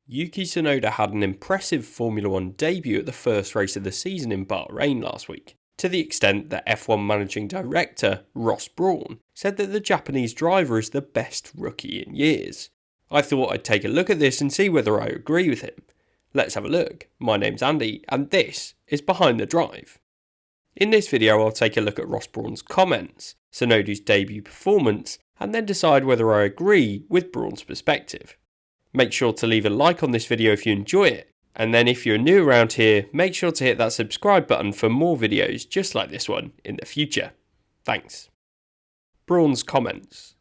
Yuki Tsunoda had an impressive Formula 1 debut at the first race of the season in Bahrain last week, to the extent that F1 Managing Director Brawn said that the Japanese driver is the best rookie in years. I thought I'd take a look at this and see whether I agree with him. Let's have a look. My name's Andy and this is Behind the Drive. In this video I'll take a look at Brawns Comments, Tsunoda's debut performance, and then decide whether I agree with Brawn's perspective. Make sure to leave a like on this video if you enjoy it, and then if you're new around here, make sure to hit that subscribe button for more videos just like this one in the future. Thanks. Brawns Comments.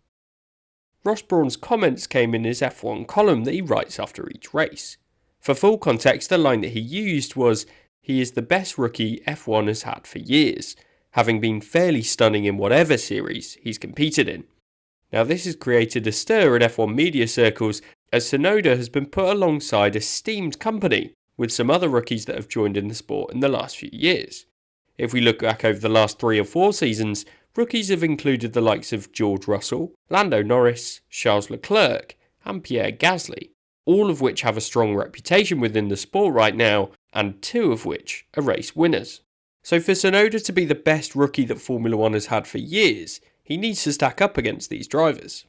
Brawns Comments came in his F1 column that he writes after each race. For full context, the line that he used was, "He is the best rookie F1 has had for years, having been fairly stunning in whatever series he's competed in." Now this has created a stir in F1 media circles, as Tsunoda has been put alongside esteemed company with some other rookies that have joined in the sport in the last few years. If we look back over the last 3 or 4 seasons, rookies have included the likes of George Russell, Lando Norris, Charles Leclerc and Pierre Gasly, all of which have a strong reputation within the sport right now, and 2 of which are race winners. So for Tsunoda to be the best rookie that Formula 1 has had for years, he needs to stack up against these drivers.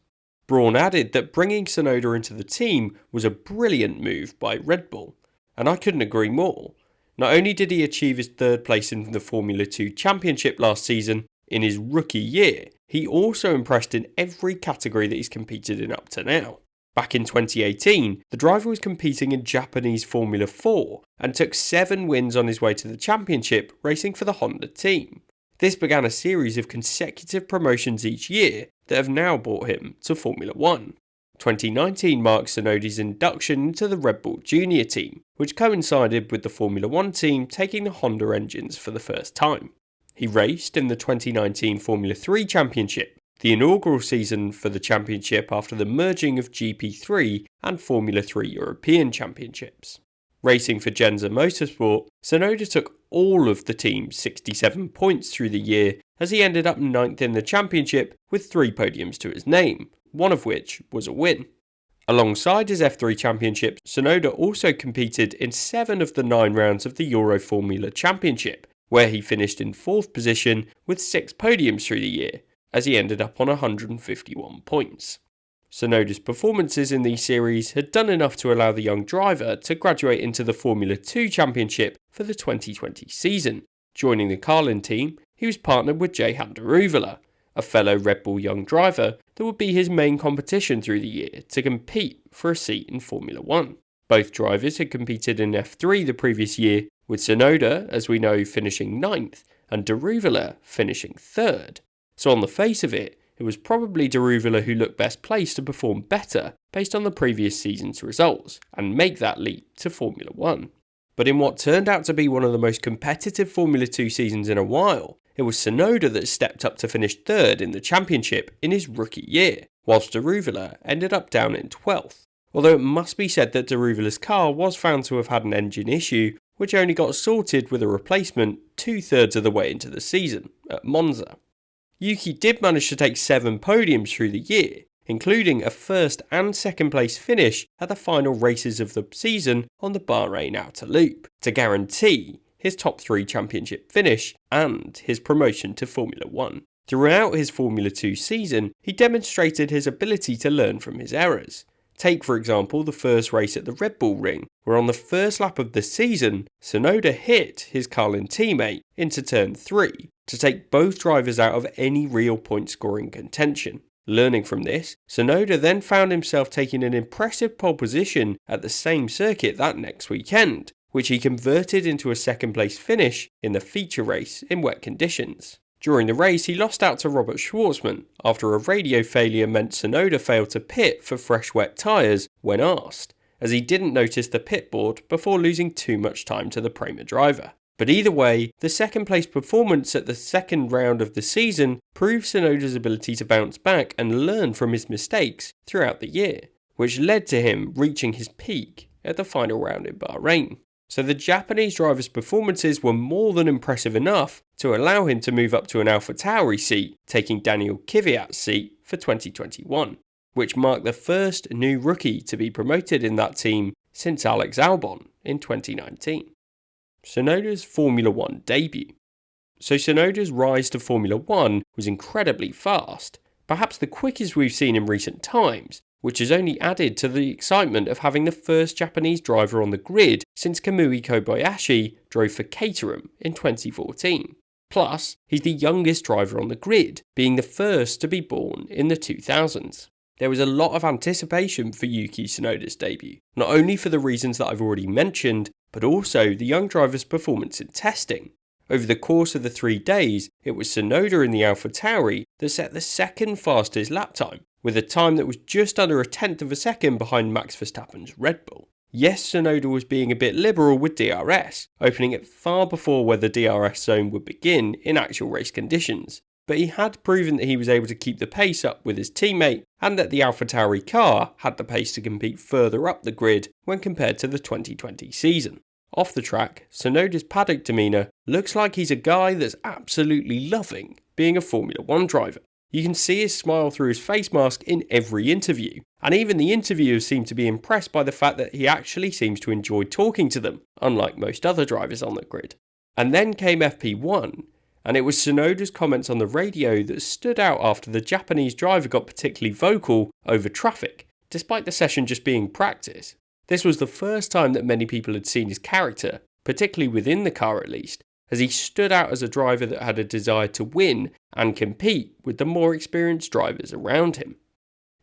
Brawn added that bringing Tsunoda into the team was a brilliant move by Red Bull, and I couldn't agree more. Not only did he achieve his 3rd place in the Formula 2 Championship last season in his rookie year, he also impressed in every category that he's competed in up to now. Back in 2018, the driver was competing in Japanese Formula 4 and took 7 wins on his way to the championship, racing for the Honda team. This began a series of consecutive promotions each year that have now brought him to Formula 1. 2019 marked Tsunoda's induction into the Red Bull Junior team, which coincided with the Formula 1 team taking the Honda engines for the first time. He raced in the 2019 Formula 3 Championship, the inaugural season for the championship after the merging of GP3 and Formula 3 European Championships. Racing for Genza Motorsport, Tsunoda took all of the team's 67 points through the year, as he ended up 9th in the championship with 3 podiums to his name, one of which was a win. Alongside his F3 championship, Tsunoda also competed in 7 of the 9 rounds of the Euro Formula Championship, where he finished in 4th position with 6 podiums through the year, as he ended up on 151 points. Tsunoda's performances in these series had done enough to allow the young driver to graduate into the Formula 2 Championship for the 2020 season. Joining the Carlin team, he was partnered with Jehan Daruvala, a fellow Red Bull young driver that would be his main competition through the year to compete for a seat in Formula 1. Both drivers had competed in F3 the previous year, with Tsunoda, as we know, finishing 9th and Daruvala finishing 3rd. So on the face of it, it was probably Daruvala who looked best placed to perform better based on the previous season's results and make that leap to Formula 1. But in what turned out to be one of the most competitive Formula 2 seasons in a while, it was Tsunoda that stepped up to finish 3rd in the championship in his rookie year, whilst Daruvala ended up down in 12th. Although it must be said that Daruvala's car was found to have had an engine issue, which only got sorted with a replacement 2/3 of the way into the season, at Monza. Yuki did manage to take 7 podiums through the year, including a 1st and 2nd place finish at the final races of the season on the Bahrain outer loop, to guarantee his top 3 championship finish and his promotion to Formula 1. Throughout his Formula 2 season, he demonstrated his ability to learn from his errors. Take for example the first race at the Red Bull Ring, where on the first lap of the season, Tsunoda hit his Carlin teammate into turn 3 to take both drivers out of any real point scoring contention. Learning from this, Tsunoda then found himself taking an impressive pole position at the same circuit that next weekend, which he converted into a 2nd place finish in the feature race in wet conditions. During the race, he lost out to Robert Schwartzman after a radio failure meant Tsunoda failed to pit for fresh wet tyres when asked, as he didn't notice the pit board before losing too much time to the Prema driver. But either way, the 2nd place performance at the 2nd round of the season proved Tsunoda's ability to bounce back and learn from his mistakes throughout the year, which led to him reaching his peak at the final round in Bahrain. So the Japanese driver's performances were more than impressive enough to allow him to move up to an AlphaTauri seat, taking Daniel Kvyat's seat for 2021, which marked the first new rookie to be promoted in that team since Alex Albon in 2019. Tsunoda's Formula 1 debut. So Tsunoda's rise to Formula 1 was incredibly fast, perhaps the quickest we've seen in recent times, which has only added to the excitement of having the first Japanese driver on the grid since Kamui Kobayashi drove for Caterham in 2014. Plus, he's the youngest driver on the grid, being the first to be born in the 2000s. There was a lot of anticipation for Yuki Tsunoda's debut, not only for the reasons that I've already mentioned, but also the young driver's performance in testing. Over the course of the 3 days, it was Tsunoda in the AlphaTauri that set the second fastest lap time, with a time that was just under a tenth of a second behind Max Verstappen's Red Bull. Yes, Tsunoda was being a bit liberal with DRS, opening it far before where the DRS zone would begin in actual race conditions, but he had proven that he was able to keep the pace up with his teammate and that the AlphaTauri car had the pace to compete further up the grid when compared to the 2020 season. Off the track, Tsunoda's paddock demeanour looks like he's a guy that's absolutely loving being a Formula 1 driver. You can see his smile through his face mask in every interview, and even the interviewers seem to be impressed by the fact that he actually seems to enjoy talking to them, unlike most other drivers on the grid. And then came FP1, and it was Tsunoda's comments on the radio that stood out after the Japanese driver got particularly vocal over traffic, despite the session just being practice. This was the first time that many people had seen his character, particularly within the car at least, as he stood out as a driver that had a desire to win and compete with the more experienced drivers around him.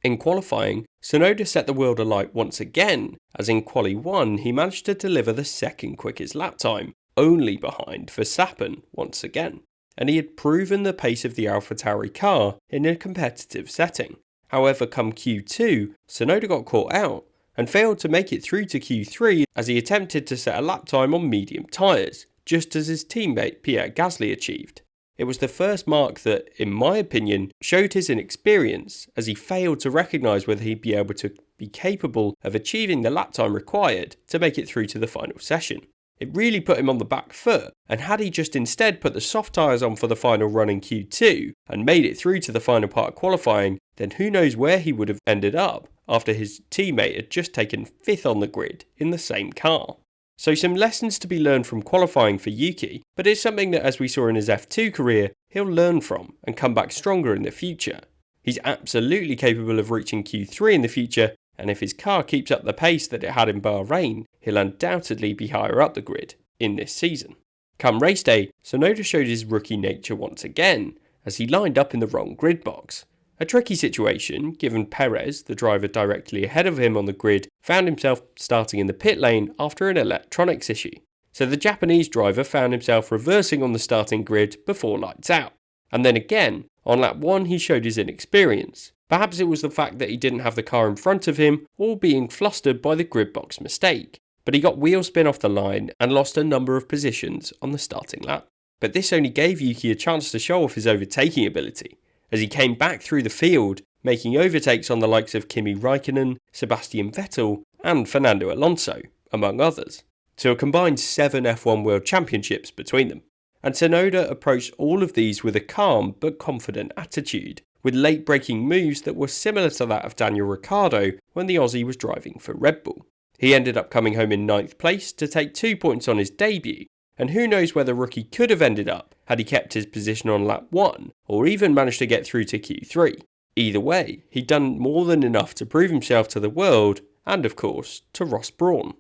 In qualifying, Tsunoda set the world alight once again, as in Quali 1 he managed to deliver the second quickest lap time, only behind Verstappen once again, and he had proven the pace of the AlphaTauri car in a competitive setting. However, come Q2, Tsunoda got caught out and failed to make it through to Q3 as he attempted to set a lap time on medium tyres, just as his teammate Pierre Gasly achieved. It was the first mark that, in my opinion, showed his inexperience, as he failed to recognise whether he'd be able to be capable of achieving the lap time required to make it through to the final session. It really put him on the back foot, and had he just instead put the soft tyres on for the final run in Q2 and made it through to the final part of qualifying, then who knows where he would have ended up after his teammate had just taken 5th on the grid in the same car. So some lessons to be learned from qualifying for Yuki, but it's something that, as we saw in his F2 career, he'll learn from and come back stronger in the future. He's absolutely capable of reaching Q3 in the future, and if his car keeps up the pace that it had in Bahrain, he'll undoubtedly be higher up the grid in this season. Come race day, Tsunoda showed his rookie nature once again, as he lined up in the wrong grid box. A tricky situation, given Perez, the driver directly ahead of him on the grid, found himself starting in the pit lane after an electronics issue. So the Japanese driver found himself reversing on the starting grid before lights out. And then again, on lap 1 he showed his inexperience. Perhaps it was the fact that he didn't have the car in front of him or being flustered by the grid box mistake. But he got wheel spin off the line and lost a number of positions on the starting lap. But this only gave Yuki a chance to show off his overtaking ability, as he came back through the field, making overtakes on the likes of Kimi Raikkonen, Sebastian Vettel and Fernando Alonso, among others, to a combined 7 F1 World Championships between them. And Tsunoda approached all of these with a calm but confident attitude, with late-breaking moves that were similar to that of Daniel Ricciardo when the Aussie was driving for Red Bull. He ended up coming home in 9th place to take 2 points on his debut, and who knows where the rookie could have ended up had he kept his position on lap 1, or even managed to get through to Q3. Either way, he'd done more than enough to prove himself to the world, and of course, to Ross Brawn.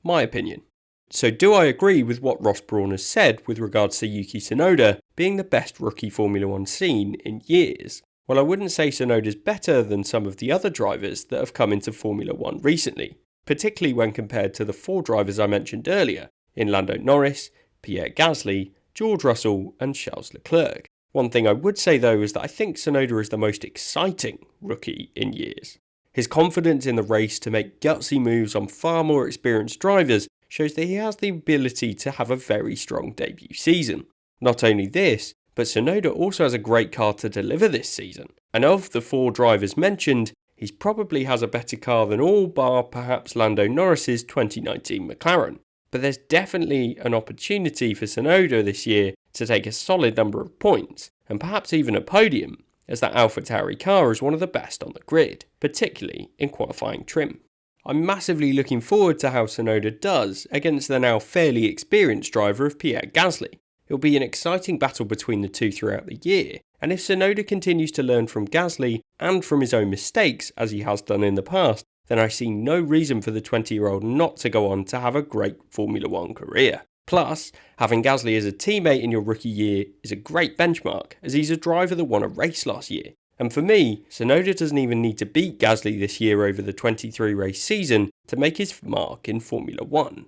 My opinion. So do I agree with what Ross Brawn has said with regards to Yuki Tsunoda being the best rookie Formula 1 seen in years? Well, I wouldn't say Tsunoda's better than some of the other drivers that have come into Formula 1 recently, particularly when compared to the 4 drivers I mentioned earlier, in Lando Norris, Pierre Gasly, George Russell and Charles Leclerc. One thing I would say though is that I think Tsunoda is the most exciting rookie in years. His confidence in the race to make gutsy moves on far more experienced drivers shows that he has the ability to have a very strong debut season. Not only this, but Tsunoda also has a great car to deliver this season, and of the 4 drivers mentioned, he probably has a better car than all bar perhaps Lando Norris's 2019 McLaren. But there's definitely an opportunity for Tsunoda this year to take a solid number of points, and perhaps even a podium, as that AlphaTauri car is one of the best on the grid, particularly in qualifying trim. I'm massively looking forward to how Tsunoda does against the now fairly experienced driver of Pierre Gasly. It'll be an exciting battle between the two throughout the year, and if Tsunoda continues to learn from Gasly and from his own mistakes as he has done in the past, then I see no reason for the 20-year-old not to go on to have a great Formula 1 career. Plus, having Gasly as a teammate in your rookie year is a great benchmark, as he's a driver that won a race last year. And for me, Tsunoda doesn't even need to beat Gasly this year over the 23 race season to make his mark in Formula 1.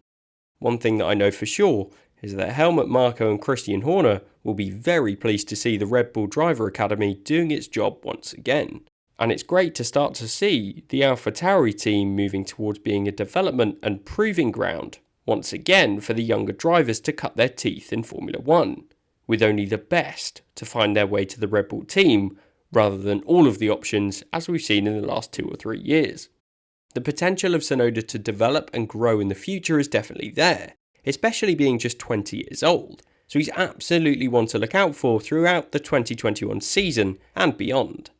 One thing that I know for sure is that Helmut Marko and Christian Horner will be very pleased to see the Red Bull Driver Academy doing its job once again. And it's great to start to see the AlphaTauri team moving towards being a development and proving ground once again for the younger drivers to cut their teeth in Formula 1, with only the best to find their way to the Red Bull team rather than all of the options as we've seen in the last 2 or 3 years. The potential of Tsunoda to develop and grow in the future is definitely there, especially being just 20 years old, so he's absolutely one to look out for throughout the 2021 season and beyond.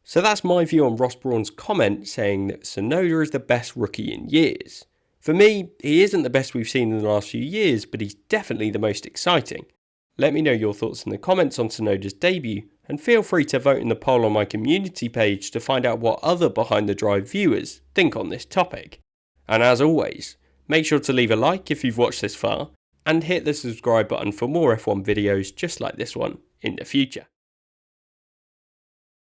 So that's my view on Ross Brawn's comment saying that Tsunoda is the best rookie in years. For me, he isn't the best we've seen in the last few years, but he's definitely the most exciting. Let me know your thoughts in the comments on Tsunoda's debut, and feel free to vote in the poll on my community page to find out what other Behind the Drive viewers think on this topic. And as always, make sure to leave a like if you've watched this far, and hit the subscribe button for more F1 videos just like this one in the future.